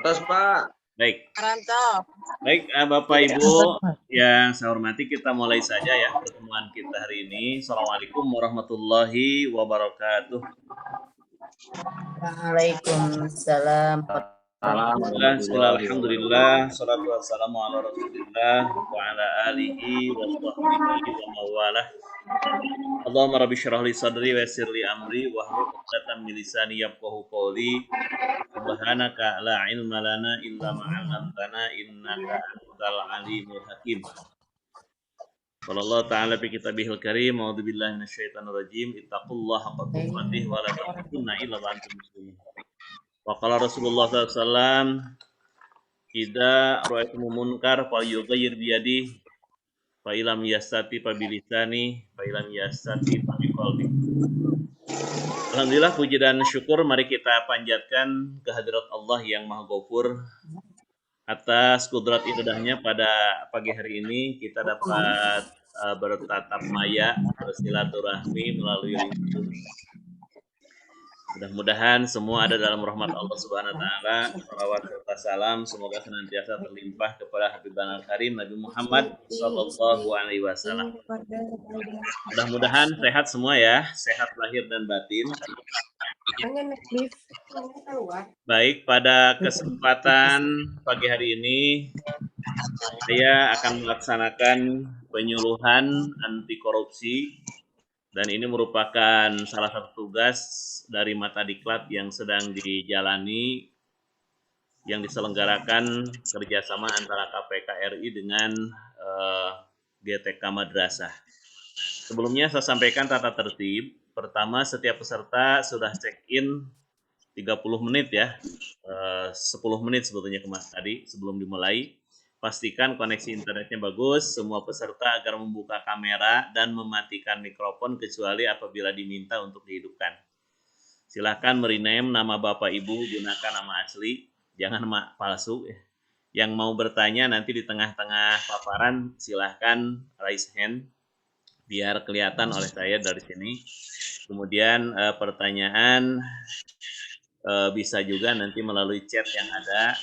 Tos, Pak. Baik. Rantau. Baik, Bapak Ibu yang saya hormati, kita mulai saja ya pertemuan kita hari ini. Assalamualaikum warahmatullahi wabarakatuh. Waalaikumsalam. Alhamdulillah, salatu wassalamu ala rasulillah wa ala alihi wa sahbihi wa mawalah. Allahumma rabbi syrah li sadri wa yassir li amri wa hlul 'uqdatam min lisani yafqahu qawli. Subhanaka la ilma lana illa ma 'allamtana innaka antal alimul hakim. Qala ta'ala fi kitabihil karim, a'udzu billahi minasyaitonir rajim, ittaqullaha haqqa tuqatih wa la tamutunna illa wa antum muslimun. Wa qala Rasulullah sallallahu alaihi wasallam, idza ra'aytumul munkar falyughayyir bi yadihi, fa illam yastati fa bi lisani, fa illam yastati fa bi qalbi. Alhamdulillah, puji dan syukur mari kita panjatkan kehadirat Allah yang Maha Ghafur atas kudrat indahnya. Pada pagi hari ini kita dapat bertatap maya, bersilaturahmi melalui YouTube. Mudah-mudahan semua ada dalam rahmat Allah Subhanahu wa taala. Salawat serta salam semoga senantiasa terlimpah kepada Habibana Karim Nabi Muhammad sallallahu alaihi wasallam. Mudah-mudahan sehat semua ya, sehat lahir dan batin. Baik, pada kesempatan pagi hari ini saya akan melaksanakan penyuluhan anti korupsi, dan ini merupakan salah satu tugas dari Mata Diklat yang sedang dijalani, yang diselenggarakan kerjasama antara KPK RI dengan GTK Madrasah. Sebelumnya saya sampaikan tata tertib. Pertama, setiap peserta sudah check-in 30 menit ya, 10 menit sebetulnya kemarin tadi sebelum dimulai. Pastikan koneksi internetnya bagus, semua peserta agar membuka kamera dan mematikan mikrofon kecuali apabila diminta untuk dihidupkan. Silakan merename nama Bapak Ibu, gunakan nama asli, jangan nama palsu. Yang mau bertanya nanti di tengah-tengah paparan silahkan raise hand biar kelihatan oleh saya dari sini. Kemudian pertanyaan bisa juga nanti melalui chat yang ada.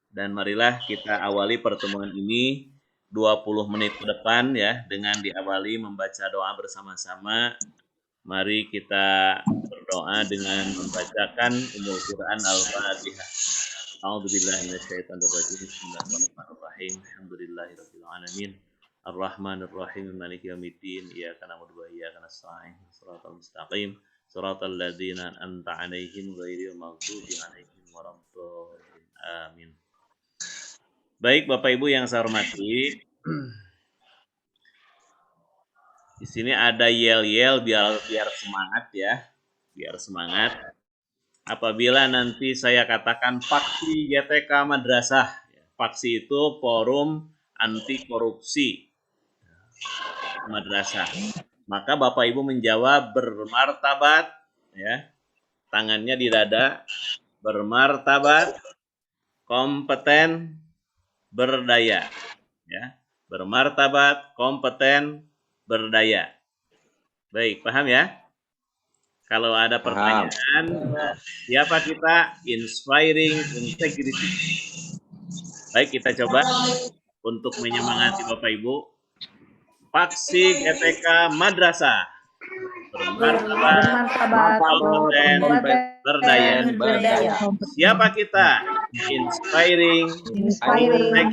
Dan marilah kita awali pertemuan ini 20 menit ke depan ya, dengan diawali membaca doa bersama-sama. Mari kita berdoa dengan membacakan Ummul Quran Al-Fatihah. A'udzubillahi minasyaitonirrajim. Bismillahirrahmanirrahim. Alhamdulillahirabbil alamin. Ar-Rahmanir Rahim. Maliki yaumiddin. Iyyaka na'budu wa iyyaka nasta'in. Shiratal mustaqim. Shiratal ladzina an'amta 'alaihim ghairil maghdubi 'alaihim waladdallin. Amin. Baik, Bapak Ibu yang saya hormati, di sini ada yel-yel biar semangat ya, biar semangat. Apabila nanti saya katakan faksi GTK Madrasah, faksi itu forum anti korupsi madrasah, maka Bapak Ibu menjawab bermartabat ya, tangannya di dada, bermartabat, kompeten, berdaya ya, bermartabat, kompeten, berdaya. Baik, paham ya? Kalau ada pertanyaan, siapa kita? Inspiring integrity. Baik, kita coba untuk menyemangati Bapak Ibu. Faksi GTK Madrasah, bermartabat, kompeten, berdaya. Siapa kita? Inspiring integrity.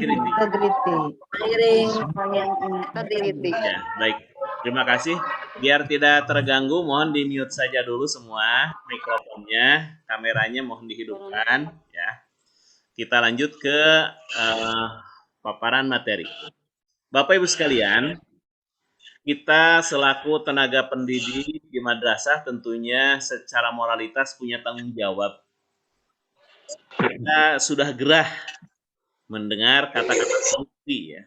Ya, baik. Terima kasih. Biar tidak terganggu, mohon di-mute saja dulu semua mikrofonnya, kameranya mohon dihidupkan ya. Kita lanjut ke paparan materi. Bapak Ibu sekalian, kita selaku tenaga pendidik di madrasah tentunya secara moralitas punya tanggung jawab. Kita sudah gerah mendengar kata-kata korupsi ya,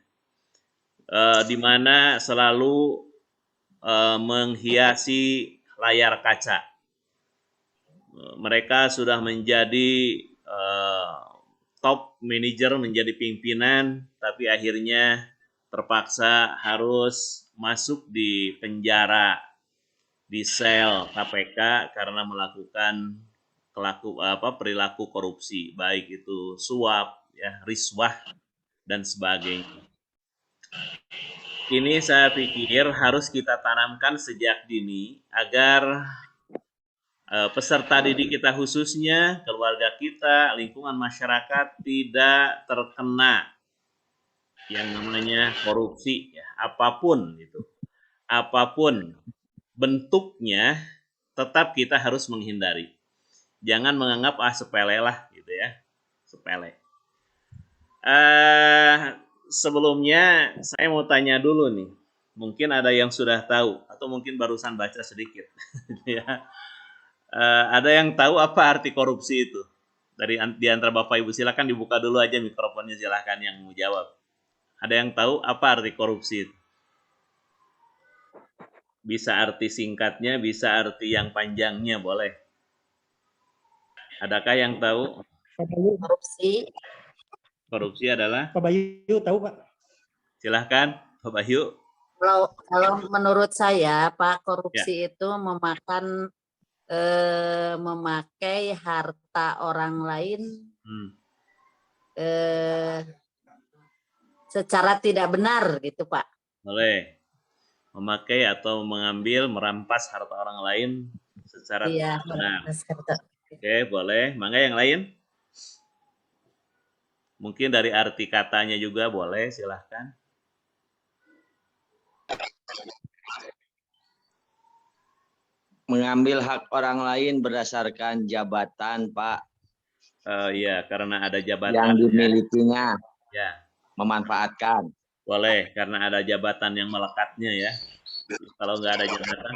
di mana selalu menghiasi layar kaca. Mereka sudah menjadi top manager, menjadi pimpinan, tapi akhirnya terpaksa harus masuk di penjara, di sel KPK karena melakukan perilaku korupsi, baik itu suap, ya, riswah dan sebagainya. Ini saya pikir harus kita tanamkan sejak dini agar peserta didik kita khususnya, keluarga kita, lingkungan masyarakat tidak terkena yang namanya korupsi, ya, apapun itu. Apapun bentuknya, tetap kita harus menghindari. Jangan menganggap sepele lah gitu ya, sepele. Sebelumnya saya mau tanya dulu nih, mungkin ada yang sudah tahu atau mungkin barusan baca sedikit, ya. Ada yang tahu apa arti korupsi itu? Di antara Bapak Ibu silakan dibuka dulu aja mikrofonnya, silakan yang mau jawab. Ada yang tahu apa arti korupsi itu? Bisa arti singkatnya, bisa arti yang panjangnya, boleh. Adakah yang tahu? Korupsi adalah? Pak Bayu tahu, Pak? Silahkan, Pak Bayu. Kalau menurut saya, Pak, korupsi itu memakai harta orang lain secara tidak benar gitu, Pak. Boleh. Memakai atau mengambil, merampas harta orang lain secara tidak benar. Oke, boleh. Mangga yang lain? Mungkin dari arti katanya juga boleh, silahkan. Mengambil hak orang lain berdasarkan jabatan, Pak. Iya, karena ada jabatan yang dimilikinya. Ya. Memanfaatkan. Boleh, karena ada jabatan yang melekatnya ya. Kalau nggak ada jabatan,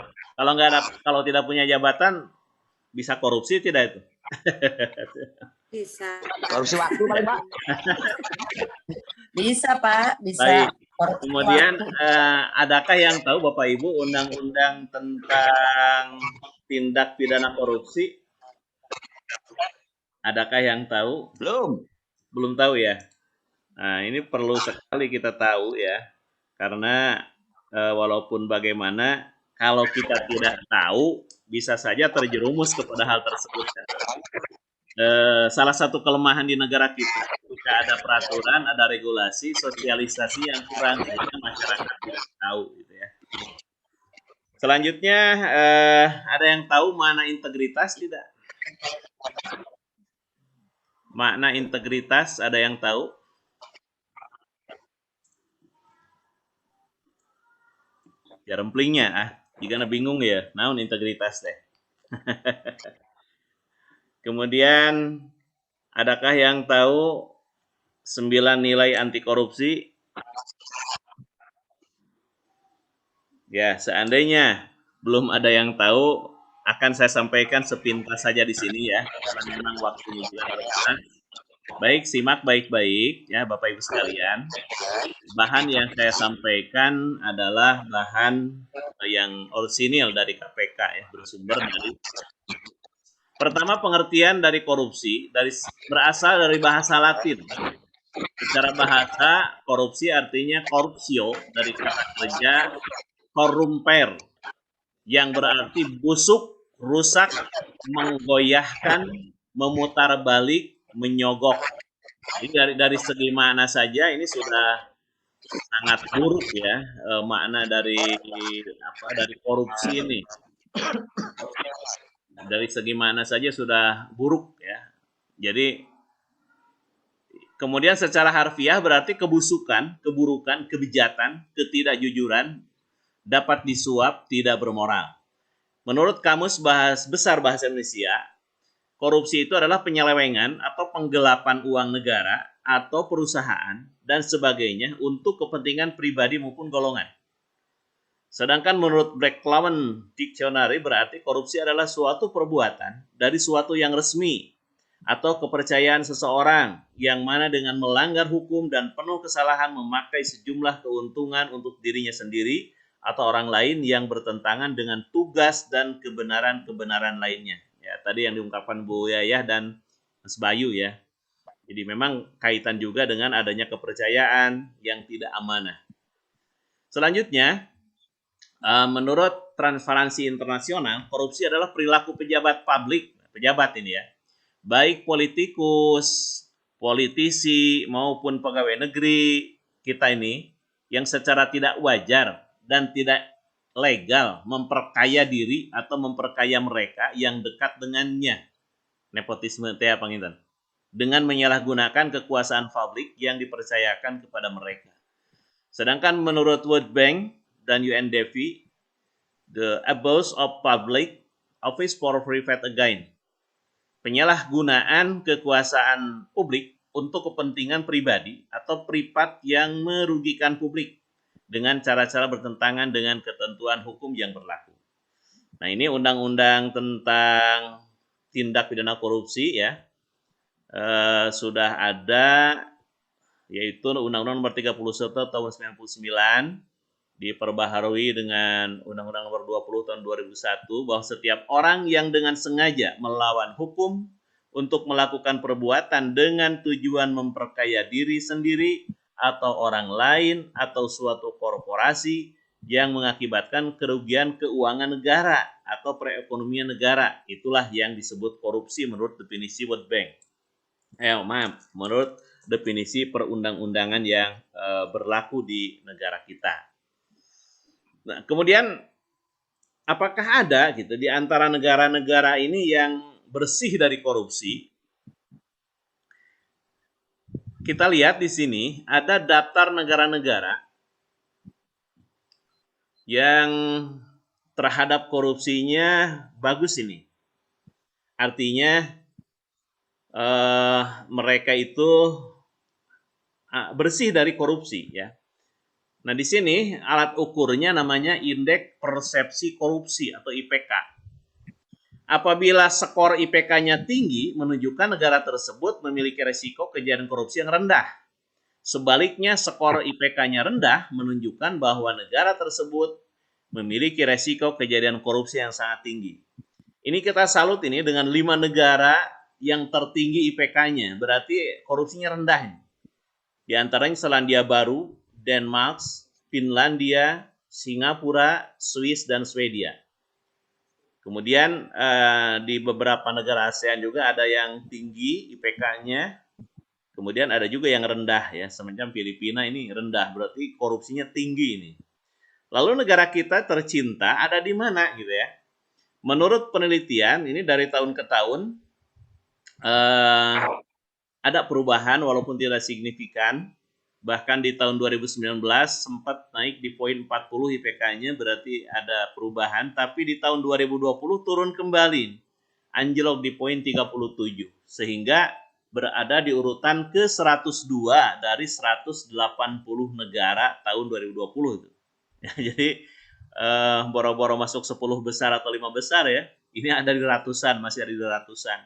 kalau tidak punya jabatan, bisa korupsi tidak itu? Bisa. Korupsi waktu paling, Pak. Bisa, Pak. Bisa. Baik. Kemudian adakah yang tahu Bapak Ibu undang-undang tentang tindak pidana korupsi? Adakah yang tahu? Belum tahu ya. Nah, ini perlu sekali kita tahu ya. Karena walaupun bagaimana, kalau kita tidak tahu, bisa saja terjerumus kepada hal tersebut. Salah satu kelemahan di negara kita, ketika ada peraturan, ada regulasi, sosialisasi yang kurang, sehingga masyarakat tidak tahu, gitu ya. Selanjutnya, ada yang tahu makna integritas tidak? Makna integritas ada yang tahu? Ya remplingnya, jika bingung ya, naon integritas teh. Kemudian, adakah yang tahu 9 nilai anti korupsi? Ya, seandainya belum ada yang tahu, akan saya sampaikan sepintas saja di sini ya, karena memang waktunya juga terbatas. Baik, simak baik-baik ya Bapak Ibu sekalian. Bahan yang saya sampaikan adalah bahan yang orisinil dari KPK ya, bersumber dari. Pertama, pengertian dari korupsi berasal dari bahasa Latin. Secara bahasa, korupsi artinya corruptio dari kata kerja corrumper, yang berarti busuk, rusak, menggoyahkan, memutarbalik, menyogok. Jadi dari segi makna saja ini sudah sangat buruk ya, makna dari korupsi ini. Dari segi makna saja sudah buruk ya. Jadi kemudian secara harfiah berarti kebusukan, keburukan, kebejatan, ketidakjujuran, dapat disuap, tidak bermoral. Menurut Kamus Besar Bahasa Indonesia, korupsi itu adalah penyelewengan atau penggelapan uang negara atau perusahaan dan sebagainya untuk kepentingan pribadi maupun golongan. Sedangkan menurut Blackloven Dictionary berarti korupsi adalah suatu perbuatan dari suatu yang resmi atau kepercayaan seseorang yang mana dengan melanggar hukum dan penuh kesalahan memakai sejumlah keuntungan untuk dirinya sendiri atau orang lain yang bertentangan dengan tugas dan kebenaran-kebenaran lainnya. Ya, tadi yang diungkapkan Bu Yayah dan Mas Bayu ya. Jadi memang kaitan juga dengan adanya kepercayaan yang tidak amanah. Selanjutnya, menurut Transparansi Internasional, korupsi adalah perilaku pejabat publik pejabat ini ya, baik politikus, politisi maupun pegawai negeri kita ini yang secara tidak wajar dan tidak legal memperkaya diri atau memperkaya mereka yang dekat dengannya. Nepotisme teh panginten. Dengan menyalahgunakan kekuasaan publik yang dipercayakan kepada mereka. Sedangkan menurut World Bank dan UNDP, the abuse of public office for private gain. Penyalahgunaan kekuasaan publik untuk kepentingan pribadi atau privat yang merugikan publik dengan cara-cara bertentangan dengan ketentuan hukum yang berlaku. Nah, ini undang-undang tentang tindak pidana korupsi ya, sudah ada, yaitu Undang-Undang Nomor 31 Tahun 99, diperbaharui dengan Undang-Undang Nomor 20 Tahun 2001, bahwa setiap orang yang dengan sengaja melawan hukum untuk melakukan perbuatan dengan tujuan memperkaya diri sendiri atau orang lain atau suatu korporasi yang mengakibatkan kerugian keuangan negara atau perekonomian negara, itulah yang disebut korupsi menurut definisi World Bank. Menurut definisi perundang-undangan yang berlaku di negara kita. Nah, kemudian apakah ada gitu di antara negara-negara ini yang bersih dari korupsi? Kita lihat di sini ada daftar negara-negara yang terhadap korupsinya bagus ini. Artinya mereka itu bersih dari korupsi ya. Nah, di sini alat ukurnya namanya indeks persepsi korupsi atau IPK. Apabila skor IPK-nya tinggi, menunjukkan negara tersebut memiliki resiko kejadian korupsi yang rendah. Sebaliknya, skor IPK-nya rendah menunjukkan bahwa negara tersebut memiliki resiko kejadian korupsi yang sangat tinggi. Ini kita salut ini dengan 5 negara yang tertinggi IPK-nya, berarti korupsinya rendah. Di antaranya Selandia Baru, Denmark, Finlandia, Singapura, Swiss, dan Swedia. Kemudian di beberapa negara ASEAN juga ada yang tinggi IPK-nya, kemudian ada juga yang rendah ya, semacam Filipina ini rendah, berarti korupsinya tinggi ini. Lalu negara kita tercinta ada di mana gitu ya? Menurut penelitian ini dari tahun ke tahun ada perubahan walaupun tidak signifikan. Bahkan di tahun 2019 sempat naik di poin 40 IPK-nya, berarti ada perubahan. Tapi di tahun 2020 turun kembali, anjlok di poin 37. Sehingga berada di urutan ke 102 dari 180 negara tahun 2020. Jadi boro-boro masuk 10 besar atau 5 besar ya. Ini ada di ratusan, masih ada di ratusan.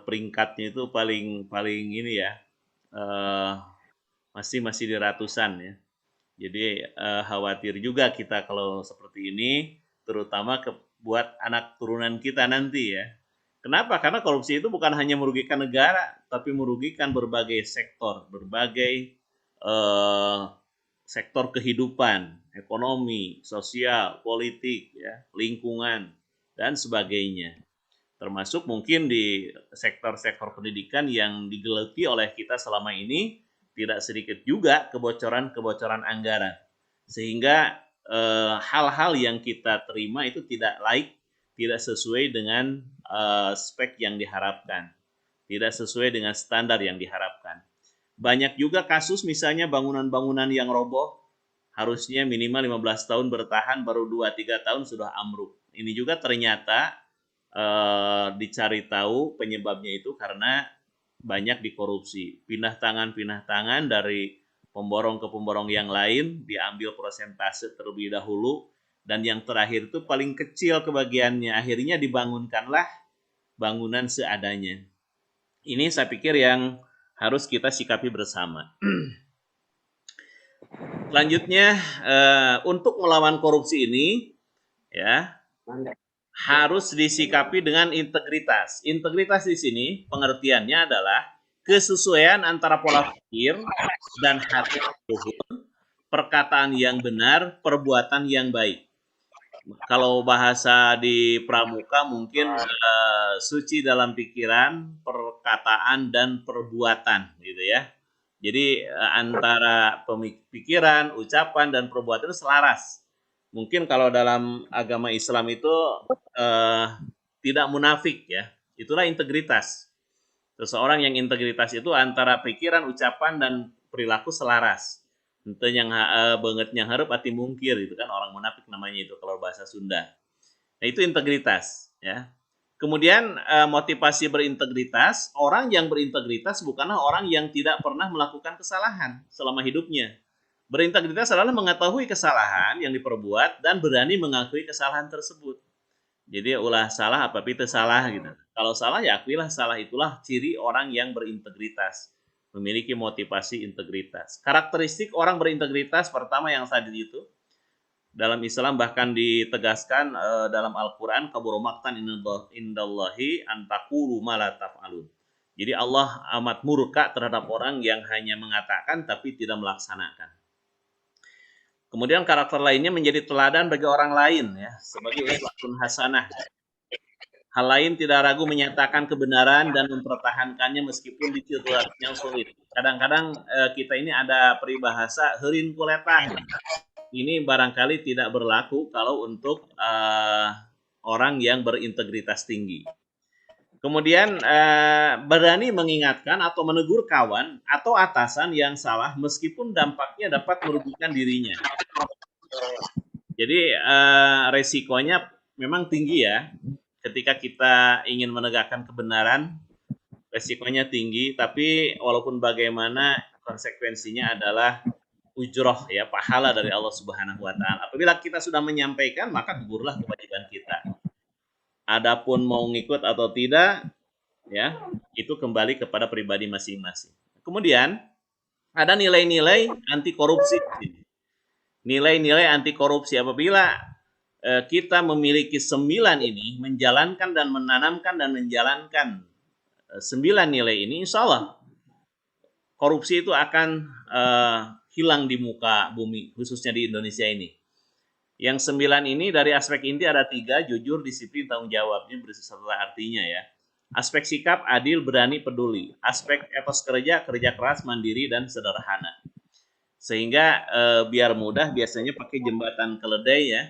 Peringkatnya itu paling ini ya. Masih di ratusan ya. Jadi khawatir juga kita kalau seperti ini, terutama buat anak turunan kita nanti ya. Kenapa? Karena korupsi itu bukan hanya merugikan negara, tapi merugikan berbagai sektor, berbagai sektor kehidupan, ekonomi, sosial, politik, ya, lingkungan, dan sebagainya. Termasuk mungkin di sektor-sektor pendidikan yang digeluti oleh kita selama ini, tidak sedikit juga kebocoran-kebocoran anggaran. Sehingga hal-hal yang kita terima itu tidak tidak sesuai dengan spek yang diharapkan. Tidak sesuai dengan standar yang diharapkan. Banyak juga kasus misalnya bangunan-bangunan yang roboh, harusnya minimal 15 tahun bertahan, baru 2-3 tahun sudah ambruk. Ini juga ternyata dicari tahu penyebabnya itu karena banyak dikorupsi. Pindah tangan dari pemborong ke pemborong yang lain, diambil persentase terlebih dahulu, dan yang terakhir itu paling kecil kebagiannya. Akhirnya dibangunkanlah bangunan seadanya. Ini saya pikir yang harus kita sikapi bersama. Selanjutnya, untuk melawan korupsi ini, ya, harus disikapi dengan integritas. Integritas di sini pengertiannya adalah kesesuaian antara pola pikir dan hati luhur, perkataan yang benar, perbuatan yang baik. kalau bahasa di pramuka mungkin suci dalam pikiran, perkataan dan perbuatan gitu ya. Jadi antara pikiran, ucapan dan perbuatan itu selaras. Mungkin kalau dalam agama Islam itu eh, tidak munafik ya. Itulah integritas. Seseorang yang integritas itu antara pikiran, ucapan dan perilaku selaras. Ente yang bangetnya harap hati mungkir itu kan orang munafik namanya itu kalau bahasa Sunda. Nah, itu integritas ya. Kemudian motivasi berintegritas, orang yang berintegritas bukanlah orang yang tidak pernah melakukan kesalahan selama hidupnya. Berintegritas adalah mengetahui kesalahan yang diperbuat dan berani mengakui kesalahan tersebut. Jadi ulah salah apa itu salah gitu. Kalau salah ya akuilah salah, itulah ciri orang yang berintegritas. Memiliki motivasi integritas. Karakteristik orang berintegritas pertama yang tadi itu dalam Islam bahkan ditegaskan dalam Al-Qur'an kaburu maqtan indallahi antakulu ma la taf'alun. Jadi Allah amat murka terhadap orang yang hanya mengatakan tapi tidak melaksanakan. Kemudian karakter lainnya menjadi teladan bagi orang lain ya, sebagai uswatun hasanah. Hal lain tidak ragu menyatakan kebenaran dan mempertahankannya meskipun di situasi yang sulit. Kadang-kadang kita ini ada peribahasa heurin kuletah. Ini barangkali tidak berlaku kalau untuk orang yang berintegritas tinggi. Kemudian berani mengingatkan atau menegur kawan atau atasan yang salah meskipun dampaknya dapat merugikan dirinya. Jadi resikonya memang tinggi ya. Ketika kita ingin menegakkan kebenaran, resikonya tinggi, tapi walaupun bagaimana konsekuensinya adalah ujroh ya, pahala dari Allah Subhanahu wa taala. Apabila kita sudah menyampaikan, maka gugurlah kewajiban kita. Adapun mau ngikut atau tidak, ya, itu kembali kepada pribadi masing-masing. Kemudian ada nilai-nilai anti korupsi. Nilai-nilai anti korupsi apabila kita memiliki 9 ini, menjalankan dan menanamkan dan menjalankan 9 nilai ini, insya Allah korupsi itu akan hilang di muka bumi, khususnya di Indonesia ini. Yang 9 ini dari aspek inti ada 3, jujur, disiplin, tanggung jawab. Ini beserta artinya ya. Aspek sikap, adil, berani, peduli. Aspek etos kerja, kerja keras, mandiri, dan sederhana. Sehingga biar mudah biasanya pakai jembatan keledai ya.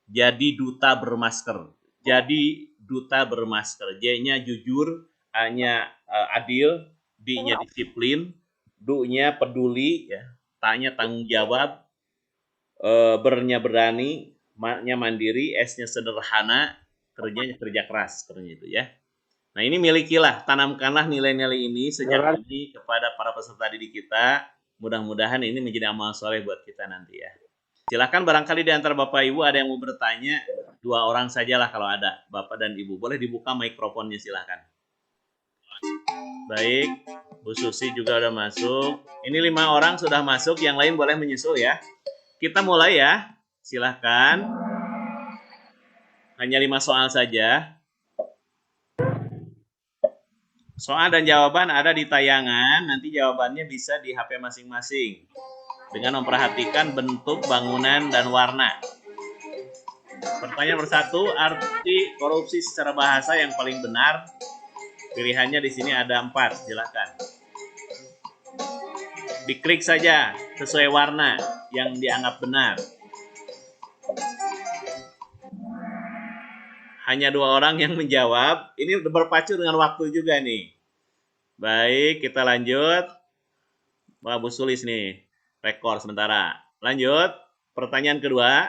Jadi duta bermasker. Jadi duta bermasker. J-nya jujur, A-nya adil, D-nya disiplin, D-nya peduli, ya, T-nya tanggung jawab, bernya berani, nya mandiri, S-nya sederhana, kerjanya kerja keras, kerjanya itu ya. Nah ini milikilah, tanamkanlah nilai-nilai ini sejak ini kepada para peserta didik kita. Mudah-mudahan ini menjadi amal soleh buat kita nanti ya. Silakan barangkali di antara Bapak Ibu ada yang mau bertanya, 2 orang sajalah kalau ada, Bapak dan Ibu. Boleh dibuka mikrofonnya silakan. Baik, Bu Susi juga udah masuk. Ini 5 orang sudah masuk, yang lain boleh menyusul ya. Kita mulai ya, silahkan. Hanya 5 soal saja. Soal dan jawaban ada di tayangan, nanti jawabannya bisa di HP masing-masing. Dengan memperhatikan bentuk bangunan dan warna. Pertanyaan bersatu, arti korupsi secara bahasa yang paling benar. Pilihannya di sini ada 4, silakan. Diklik saja sesuai warna yang dianggap benar. Hanya 2 orang yang menjawab. Ini berpacu dengan waktu juga nih. Baik, kita lanjut. Wah, Bu Sulis nih. Rekor sementara. Lanjut. Pertanyaan kedua.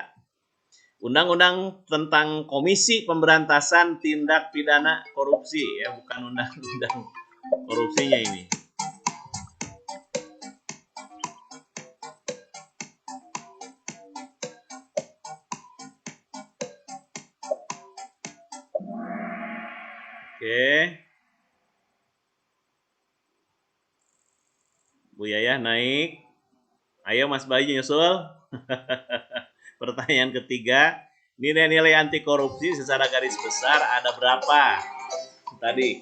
Undang-undang tentang Komisi Pemberantasan Tindak Pidana Korupsi. Ya, bukan undang-undang korupsinya ini. Oke. Bu Yaya naik. Ayo Mas Bayu nyusul. Pertanyaan ketiga. Nilai-nilai anti korupsi secara garis besar ada berapa? Tadi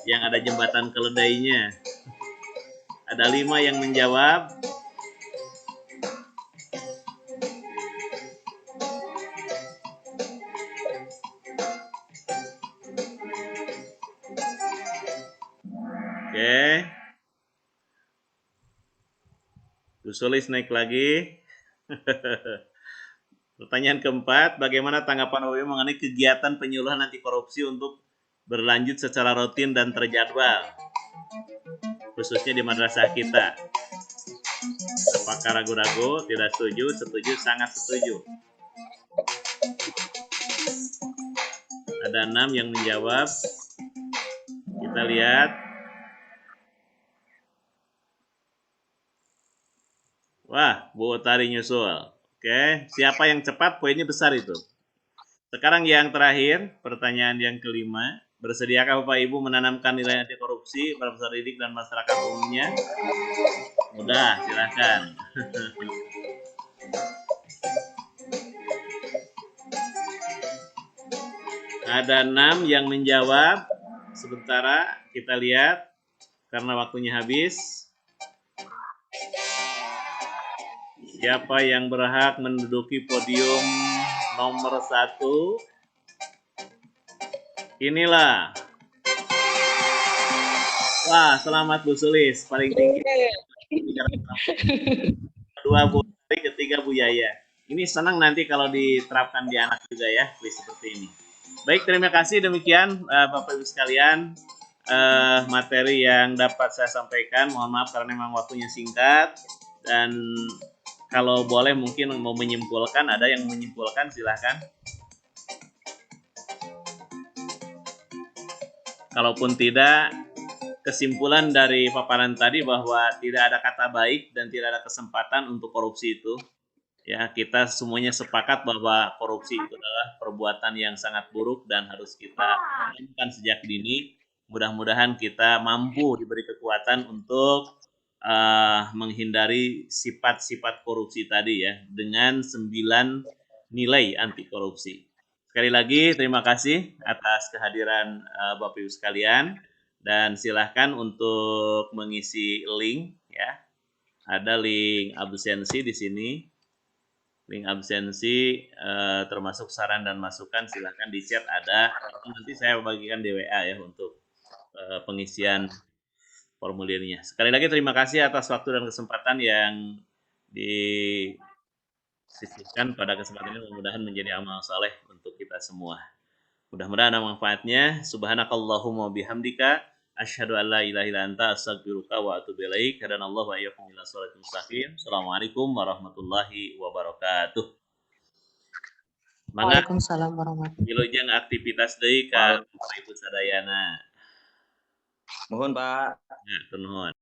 yang ada jembatan keledainya. Ada 5 yang menjawab. Bu Sulis naik lagi. Pertanyaan keempat, bagaimana tanggapan OWI mengenai kegiatan penyuluhan anti korupsi untuk berlanjut secara rutin dan terjadwal, khususnya di madrasah kita? Apakah ragu-ragu, tidak setuju, setuju, sangat setuju? Ada 6 yang menjawab. Kita lihat. Wah, Bu Utari nyusul. Oke, siapa yang cepat poinnya besar itu. Sekarang yang terakhir, pertanyaan yang kelima. Bersediakah Bapak Ibu menanamkan nilai anti korupsi pada peserta didik dan masyarakat umumnya? Mudah, silakan. Ada 6 yang menjawab. Sementara kita lihat karena waktunya habis. Siapa yang berhak menduduki podium nomor 1? Inilah. Wah, selamat Bu Sulis, paling tinggi. Kedua Bu Utari, ketiga Bu Yaya. Ini senang nanti kalau diterapkan di anak juga ya, kuis seperti ini. Baik, terima kasih demikian Bapak Ibu sekalian materi yang dapat saya sampaikan. Mohon maaf karena memang waktunya singkat dan kalau boleh mungkin mau menyimpulkan, ada yang menyimpulkan silahkan. Kalaupun tidak, kesimpulan dari paparan tadi bahwa tidak ada kata baik dan tidak ada kesempatan untuk korupsi itu. Ya, kita semuanya sepakat bahwa korupsi itu adalah perbuatan yang sangat buruk dan harus kita tanamkan sejak dini. Mudah-mudahan kita mampu diberi kekuatan untuk menghindari sifat-sifat korupsi tadi ya, dengan 9 nilai anti korupsi. Sekali lagi terima kasih atas kehadiran Bapak Ibu sekalian dan silahkan untuk mengisi link ya. Ada link absensi di sini. Link absensi termasuk saran dan masukan silahkan di chat ada. Nanti saya bagikan di WA ya untuk pengisian formulirnya. Sekali lagi terima kasih atas waktu dan kesempatan yang disisihkan pada kesempatan ini, mudah-mudahan menjadi amal saleh untuk kita semua. Mudah-mudahan ada manfaatnya. Subhanakallahumma bihamdika asyhadu an la ilaha illa anta astaghfiruka wa atubu ilaik. Hadanallahu wa iyyakum ila shiratal mustaqim. Assalamualaikum warahmatullahi wabarakatuh. Mangga Waalaikumsalam warahmatullahi wilujeng aktivitas deui ka Bapak Ibu sadayana. Mohon Pak. Ya, nuhun.